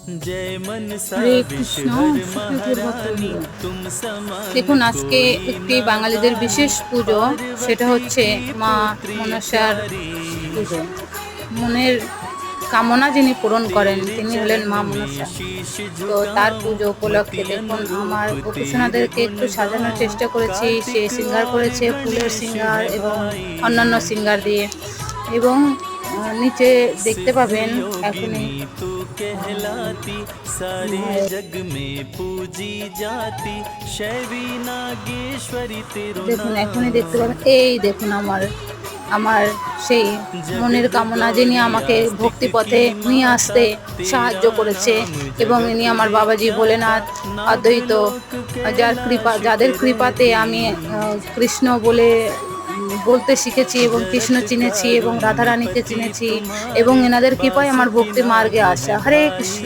হরে কৃষ্ণ। দেখুন, আজকে একটি বাঙালিদের বিশেষ পুজো, সেটা হচ্ছে মা মনসার পুজো। মনের কামনা যিনি পূরণ করেন তিনি হলেন মা মনসা। তো তার পুজো উপলক্ষে দেখুন, আমার গোপুসোনাদেরকে একটু সাজানোর চেষ্টা করেছি। সে সিঙ্গার করেছে ফুলের সিঙ্গার এবং অন্যান্য সিঙ্গার দিয়ে, এবং নিচে দেখতে পাবেন এখনই দেখুন, এখনই দেখতে পাবেন। এই দেখুন, আমার সেই মনের কামনা যিনি আমাকে ভক্তি পথে নিয়ে আসতে সাহায্য করেছে, এবং ইনি আমার বাবাজি ভোলেনাথ অদ্বৈত, যাদের কৃপাতে আমি কৃষ্ণ বলতে শিখেছি এবং কৃষ্ণ চিনেছি এবং রাধারানীকে চিনেছি, এবং এনাদের কৃপায় আমার ভক্তি মার্গে আসা। হরে কৃষ্ণ।